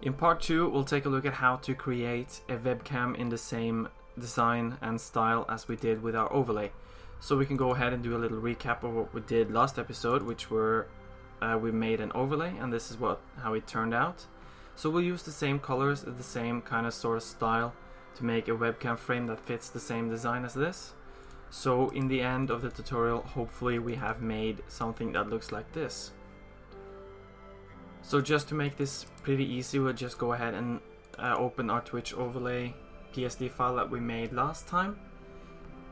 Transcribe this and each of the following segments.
In part 2, we'll take a look at how to create a webcam in the same design and style as we did with our overlay. So we can go ahead and do a little recap of what we did last episode, which were we made an overlay, and this is how it turned out. So we'll use the same colors, the same kind of sort of style to make a webcam frame that fits the same design as this. So in the end of the tutorial, hopefully we have made something that looks like this. So just to make this pretty easy, we'll just go ahead and open our Twitch overlay PSD file that we made last time,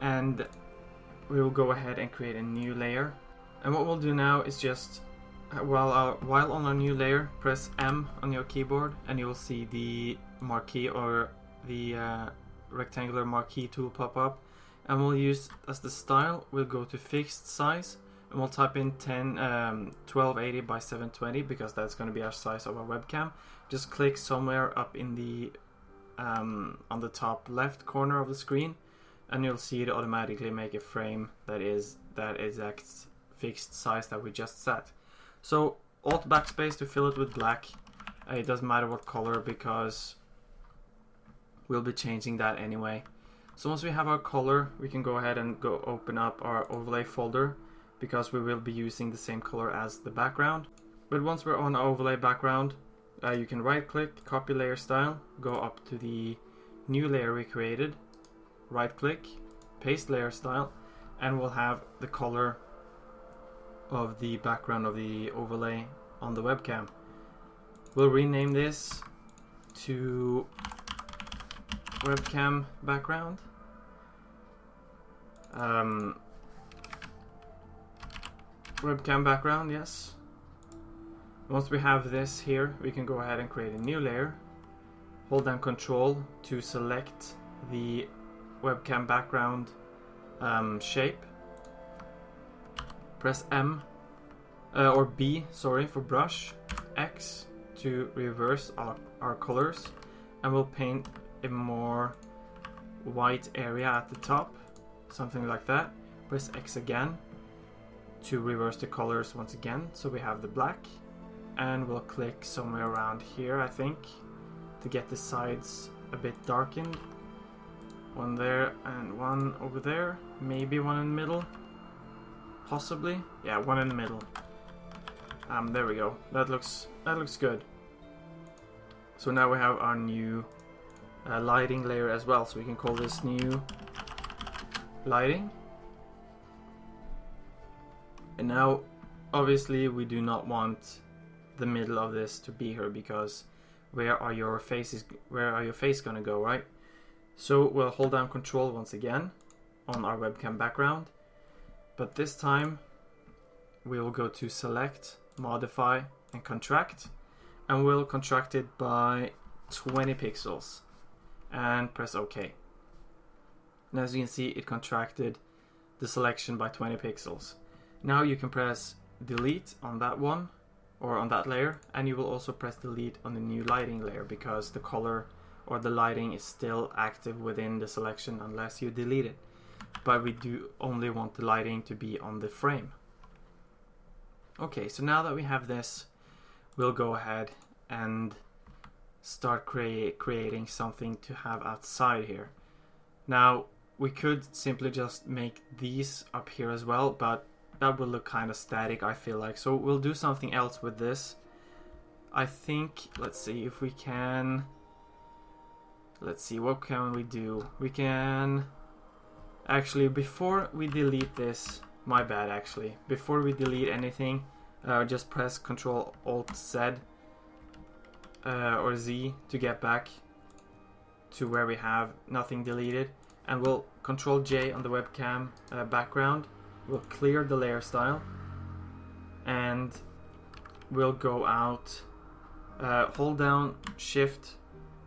and we will go ahead and create a new layer. And what we'll do now is just while on our new layer, press M on your keyboard and you will see the marquee or the rectangular marquee tool pop up, and we'll use as the style, we'll go to fixed size and we'll type in 1280 by 720 because that's going to be our size of our webcam. Just click somewhere up in the on the top left corner of the screen and you'll see it automatically make a frame that is that exact fixed size that we just set. So Alt backspace to fill it with black. It doesn't matter what color because we'll be changing that anyway. So once we have our color, we can go ahead and go open up our overlay folder because we will be using the same color as the background. But once we're on our overlay background, you can right click, copy layer style, go up to the new layer we created, right click, paste layer style, and we'll have the color of the background of the overlay on the webcam. We'll rename this to webcam background. Webcam background, yes. Once we have this here, we can go ahead and create a new layer. Hold down Control to select the webcam background shape. Press M or B, sorry, for brush. X to reverse our colors, and we'll paint a more white area at the top, something like that. Press X again to reverse the colors once again, so we have the black, and we'll click somewhere around here, I think, to get the sides a bit darkened. One there and one over there, maybe one in the middle, possibly. Yeah, one in the middle. There we go. That looks good. So now we have our new lighting layer as well, so we can call this new lighting. And now obviously we do not want the middle of this to be here because where are your face gonna go, right? So we'll hold down Control once again on our webcam background, but this time we will go to Select, Modify and Contract, and we'll contract it by 20 pixels and press OK. And as you can see, it contracted the selection by 20 pixels. Now you can press delete on that one or on that layer, and you will also press delete on the new lighting layer because the color or the lighting is still active within the selection unless you delete it. But we do only want the lighting to be on the frame. Okay, so now that we have this, we'll go ahead and start creating something to have outside here. Now we could simply just make these up here as well, but that will look kind of static, I feel like. So we'll do something else with this. I think, let's see if we can, let's see, what can we do? We can, actually, before we delete this, my bad actually, before we delete anything, just press Ctrl Alt Z or Z to get back to where we have nothing deleted, and we'll Ctrl J on the webcam background. We'll clear the layer style and we'll go out, hold down Shift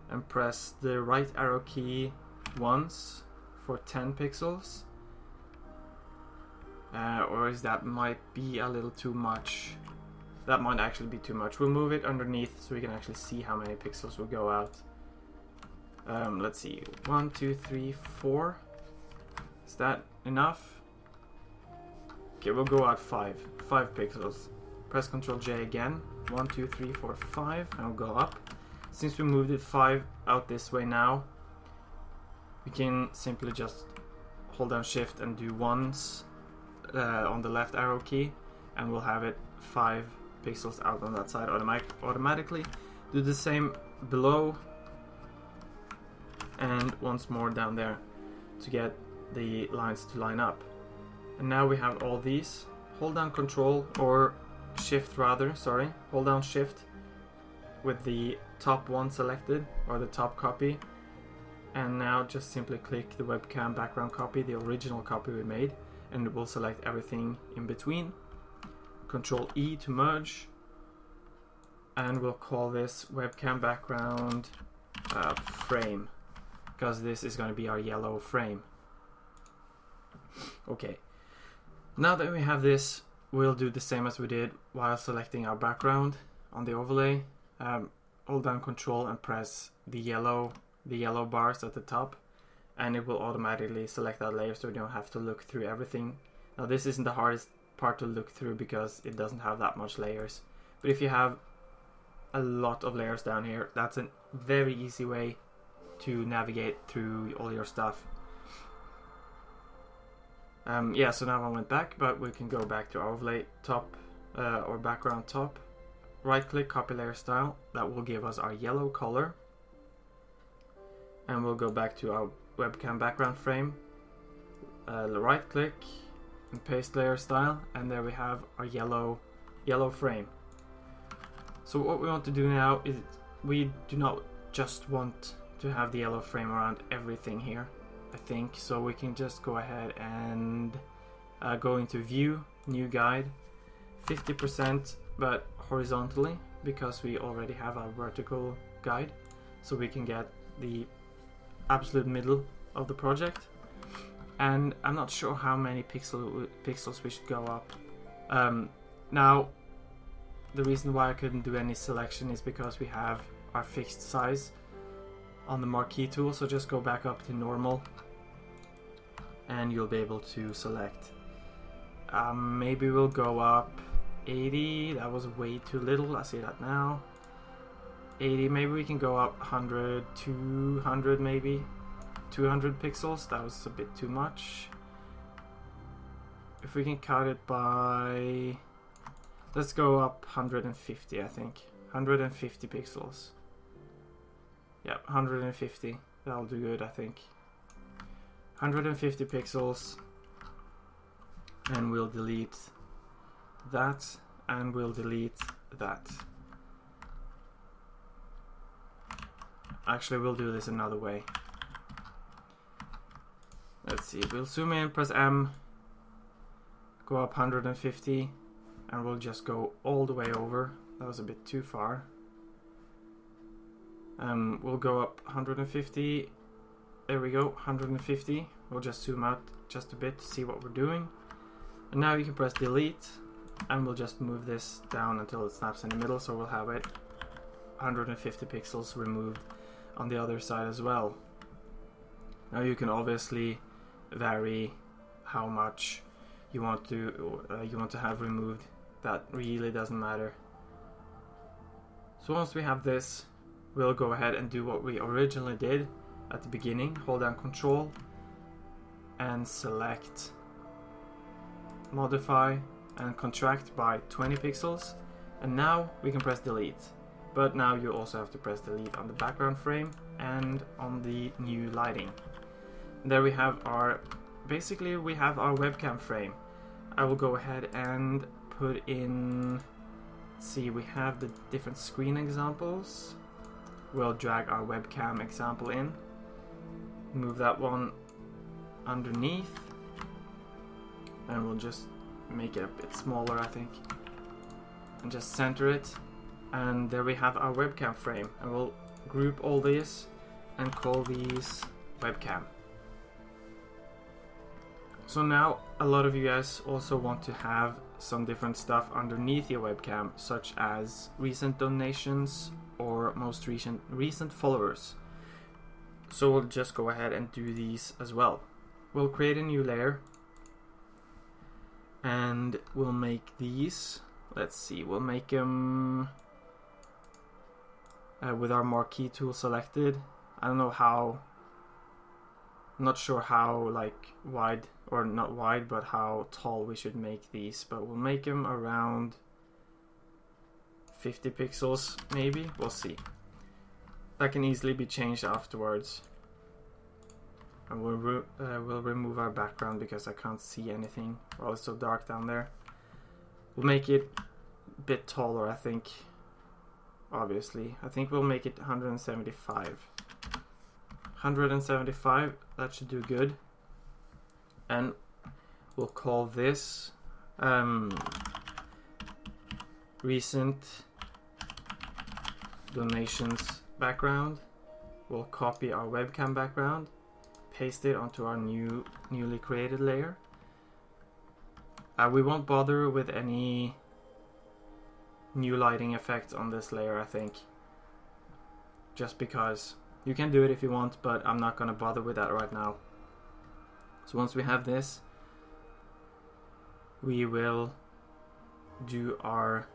and press the right arrow key once for 10 pixels. Or is that might be a little too much? That might actually be too much. We'll move it underneath so we can actually see how many pixels will go out. Let's see, 1, 2, 3, 4. Is that enough? Okay, we'll go out 5 pixels. Press Ctrl J again. 1, 2, 3, 4, 5, and we'll go up. since we moved it 5 out this way now, we can simply just hold down shift and do once on the left arrow key, and we'll have it 5 pixels out on that side automatically. Do the same below and once more down there to get the lines to line up. And now we have all these. Hold down control or shift rather, sorry. Hold down shift with the top one selected or the top copy. And now just simply click the webcam background copy, the original copy we made, and it will select everything in between. Control E to merge. And we'll call this webcam background frame, because this is going to be our yellow frame. Okay, now that we have this, we'll do the same as we did while selecting our background on the overlay. Hold down control and press the yellow bars at the top, and it will automatically select that layer so you don't have to look through everything. Now this isn't the hardest part to look through because it doesn't have that much layers, but if you have a lot of layers down here, that's a very easy way to navigate through all your stuff. Yeah, so now I went back, but we can go back to our overlay top or background top. Right click, copy layer style. That will give us our yellow color. And we'll go back to our webcam background frame. Right click and paste layer style, and there we have our yellow frame. So what we want to do now is we do not just want to have the yellow frame around everything here, I think, so we can just go ahead and go into view, new guide, 50% but horizontally, because we already have our vertical guide, so we can get the absolute middle of the project. And I'm not sure how many pixels we should go up. Now the reason why I couldn't do any selection is because we have our fixed size on the marquee tool, so just go back up to normal and you'll be able to select. Maybe we'll go up 80, that was way too little, I see that now. 80, maybe we can go up 100, 200 maybe, 200 pixels, that was a bit too much. If we can cut it by, let's go up 150, I think, 150 pixels. Yep, 150, that'll do good, I think. 150 pixels, and we'll delete that, and we'll delete that. Actually, we'll do this another way. Let's see, we'll zoom in, press M, go up 150, and we'll just go all the way over. That was a bit too far. We'll go up 150, there we go, 150. We'll just zoom out just a bit to see what we're doing. And now you can press delete, and we'll just move this down until it snaps in the middle, so we'll have it 150 pixels removed on the other side as well. Now you can obviously vary how much you want to have removed. That really doesn't matter. So once we have this, we'll go ahead and do what we originally did at the beginning. Hold down control and select modify and contract by 20 pixels, and now we can press delete. But now you also have to press delete on the background frame and on the new lighting. And there we have our, basically we have our webcam frame. I will go ahead and put in, let's see, we have the different screen examples. We'll drag our webcam example in, move that one underneath, and we'll just make it a bit smaller, I think, and just center it. And there we have our webcam frame, and we'll group all these and call these webcam. So now a lot of you guys also want to have some different stuff underneath your webcam, such as recent donations or most recent followers. So we'll just go ahead and do these as well. We'll create a new layer and we'll make these, let's see, we'll make them with our marquee tool selected. I don't know how, I'm not sure how like wide, or not wide, but how tall we should make these, but we'll make them around 50 pixels maybe, we'll see. That can easily be changed afterwards. And we'll remove our background because I can't see anything while it's so dark down there. We'll make it a bit taller, I think. Obviously, I think we'll make it 175. 175, that should do good. And we'll call this recent donations background. We'll copy our webcam background, paste it onto our newly created layer. We won't bother with any new lighting effects on this layer, I think, just because you can do it if you want, but I'm not gonna bother with that right now. So once we have this, we will do our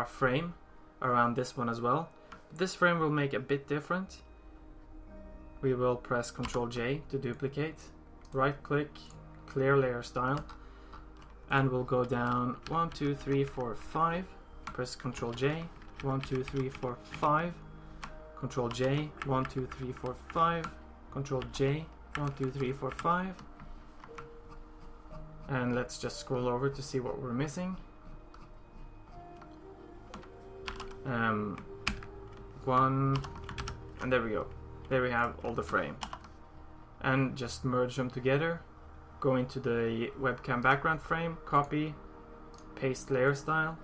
frame around this one as well. This frame will make a bit different. We will press Ctrl J to duplicate, right click, clear layer style, and we'll go down 1, 2, 3, 4, 5, press Ctrl J, 1, 2, 3, 4, 5, Ctrl J, 1, 2, 3, 4, 5, Ctrl J, 1, 2, 3, 4, 5, and let's just scroll over to see what we're missing. One, and there we go. There we have all the frame. And just merge them together. Go into the webcam background frame, copy, paste layer style,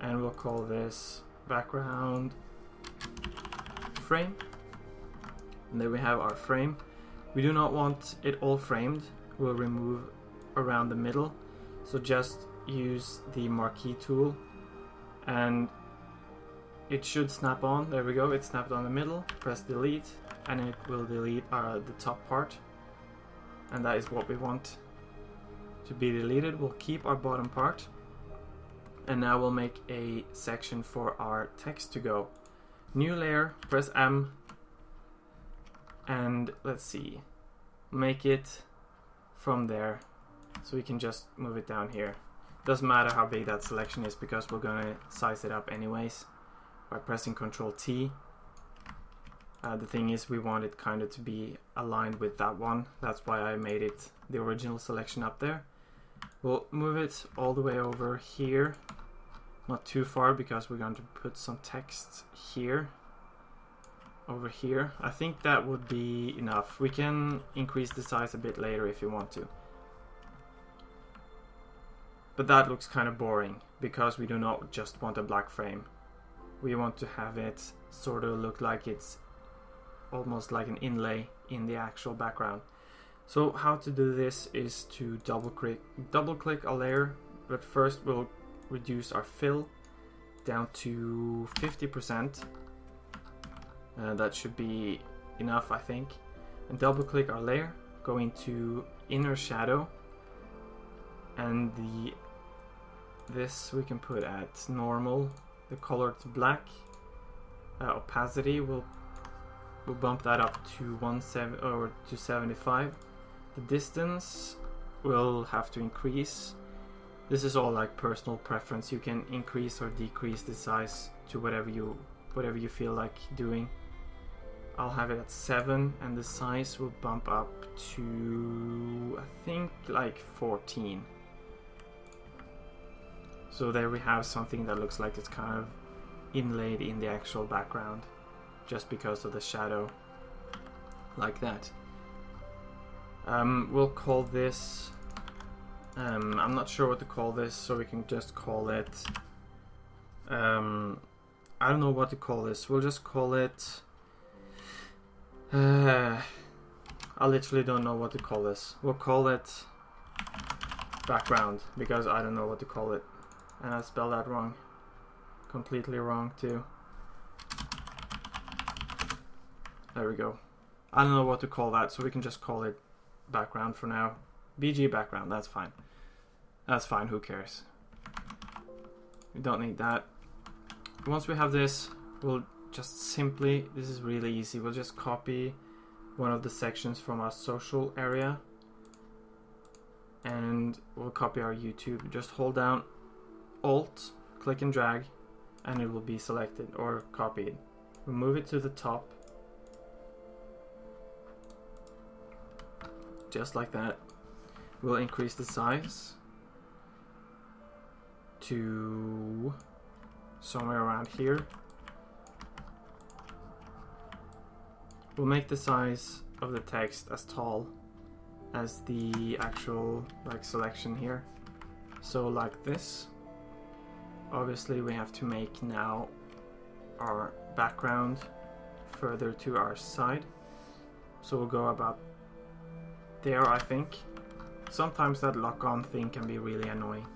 and we'll call this background frame. And there we have our frame. We do not want it all framed. We'll remove around the middle. So just use the marquee tool and it should snap on. There we go, it snapped on the middle. Press delete and it will delete the top part. And that is what we want to be deleted. We'll keep our bottom part. And now we'll make a section for our text to go. New layer, press M. And let's see, make it from there. So we can just move it down here. Doesn't matter how big that selection is because we're gonna size it up anyways by pressing Ctrl T. The thing is, we want it kind of to be aligned with that one. That's why I made it the original selection up there. We'll move it all the way over here. Not too far because we're going to put some text here. Over here. I think that would be enough. We can increase the size a bit later if you want to. But that looks kind of boring because we do not just want a black frame. We want to have it sort of look like it's almost like an inlay in the actual background. So how to do this is to double click a layer, but first we'll reduce our fill down to 50%. That should be enough, I think. And double click our layer, go into inner shadow, and this we can put at normal, the color to black. Opacity we'll bump that up to 75. The distance will have to increase. This is all like personal preference. You can increase or decrease the size to whatever you feel like doing. I'll have it at 7 and the size will bump up to I think like 14. So there we have something that looks like it's kind of inlaid in the actual background just because of the shadow, like that. We'll call this I'm not sure what to call this, so we can just call it I don't know what to call this. We'll just call it I literally don't know what to call this. We'll call it background because I don't know what to call it, and I spelled that wrong, completely wrong too. There we go. I don't know what to call that, so we can just call it background for now. BG background, that's fine. That's fine, who cares? We don't need that. once we have this, we'll just simply, this is really easy, we'll just copy one of the sections from our social area and we'll copy our YouTube. Just hold down Alt, click and drag, and it will be selected or copied. We'll move it to the top, just like that. We'll increase the size to somewhere around here. We'll make the size of the text as tall as the actual selection here, so like this. Obviously we have to make now our background further to our side, so we'll go about there. I think sometimes that lock-on thing can be really annoying,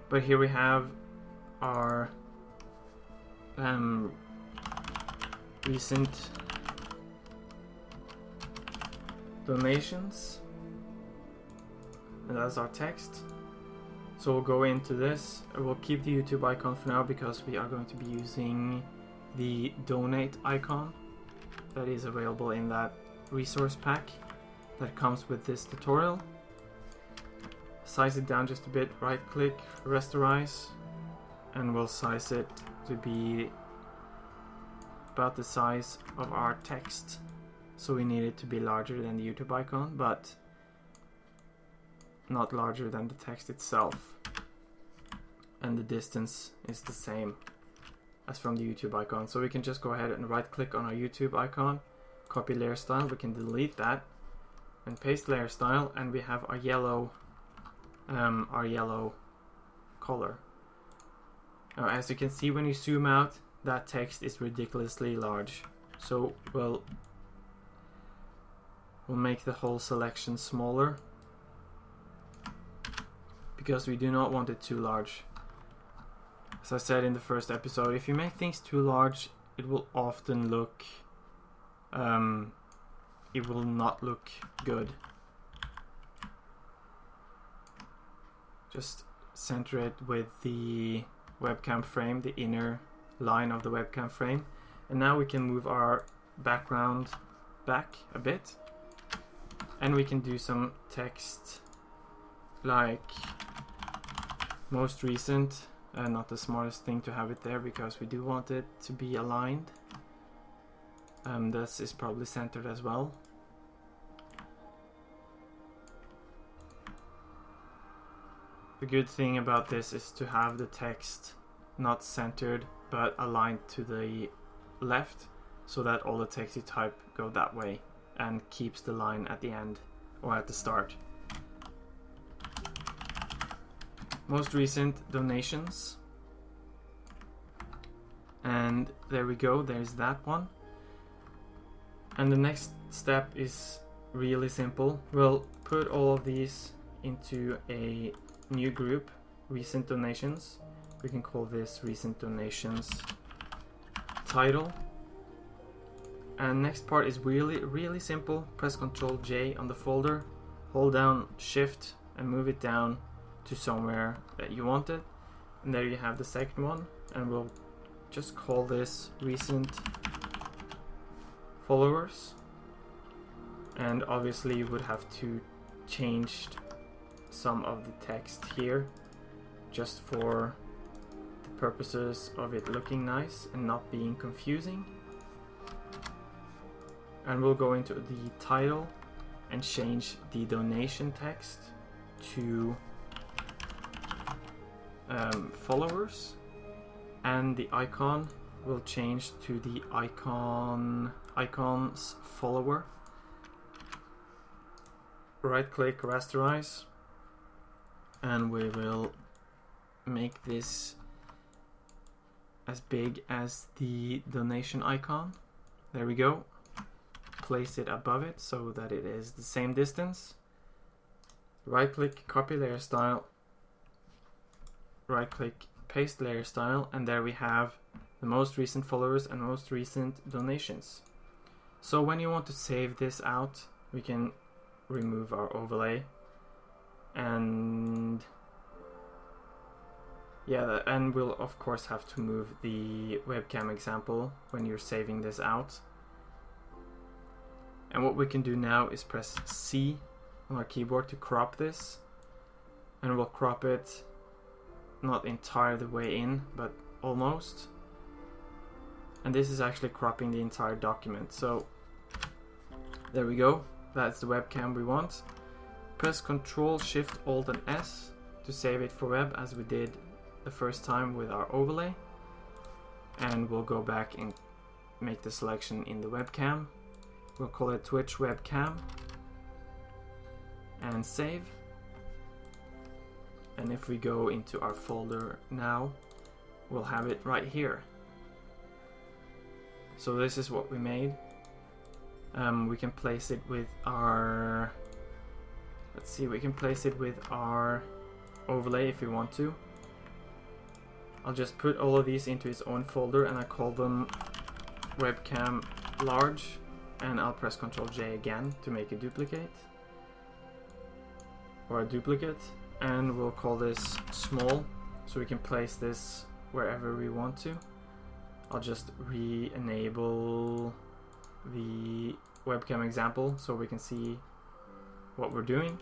but here we have our recent donations, and that's our text. So we'll go into this. We'll keep the YouTube icon for now because we are going to be using the donate icon that is available in that resource pack that comes with this tutorial. Size it down just a bit, right click, rasterize, and we'll size it to be about the size of our text. So we need it to be larger than the YouTube icon, but not larger than the text itself. And the distance is the same as from the YouTube icon. So we can just go ahead and right click on our YouTube icon, copy layer style, we can delete that and paste layer style, and we have our yellow color. Now as you can see, when you zoom out, that text is ridiculously large. So we'll make the whole selection smaller because we do not want it too large. As I said in the first episode, if you make things too large, it will often look it will not look good. Just center it with the webcam frame, the inner line of the webcam frame, and now we can move our background back a bit, and we can do some text like most recent. Not the smartest thing to have it there because we do want it to be aligned. This is probably centered as well. The good thing about this is to have the text not centered but aligned to the left, so that all the text you type go that way and keeps the line at the end or at the start. Most recent donations, and there we go, there's that one. And the next step is really simple. We'll put all of these into a new group, recent donations. We can call this recent donations title. And next part is really simple. Press Ctrl J on the folder, hold down Shift and move it down to somewhere that you want it, and there you have the second one. And we'll just call this recent followers, and obviously you would have to change some of the text here just for the purposes of it looking nice and not being confusing. And we'll go into the title and change the donation text to followers, and the icon will change to the icons follower. Right click, rasterize, and we will make this as big as the donation icon. There we go. Place it above it so that it is the same distance. Right click, copy layer style, right click, paste layer style, and there we have the most recent followers and most recent donations. So when you want to save this out, we can remove our overlay and Yeah, and we'll of course have to move the webcam example when you're saving this out. And what we can do now is press C on our keyboard to crop this, and we'll crop it not entire the way in, but almost. And this is actually cropping the entire document. So there we go, that's the webcam we want. Press Ctrl, Shift, Alt and S to save it for web, as we did the first time with our overlay. And we'll go back and make the selection in the webcam. We'll call it Twitch webcam and save. And if we go into our folder now, we'll have it right here. So this is what we made. We can place it with our, let's see, we can place it with our overlay if we want to. I'll just put all of these into its own folder, and I call them webcam large, and I'll press Ctrl J again to make a duplicate, or a duplicate, and we'll call this small, so we can place this wherever we want to. I'll just re-enable the webcam example so we can see what we're doing,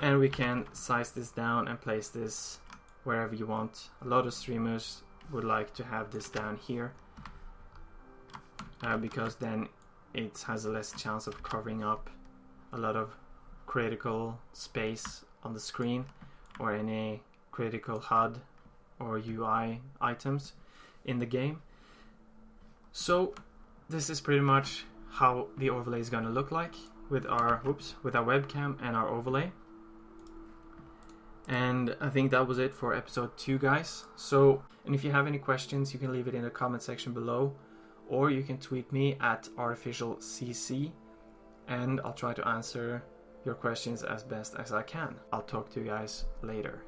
and we can size this down and place this wherever you want. A lot of streamers would like to have this down here because then it has a less chance of covering up a lot of critical space on the screen or any critical HUD or UI items in the game. So this is pretty much how the overlay is going to look like with our webcam and our overlay. And I think that was it for episode 2, guys. So, and if you have any questions, you can leave it in the comment section below, or you can tweet me at artificialcc, and I'll try to answer your questions as best as I can. I'll talk to you guys later.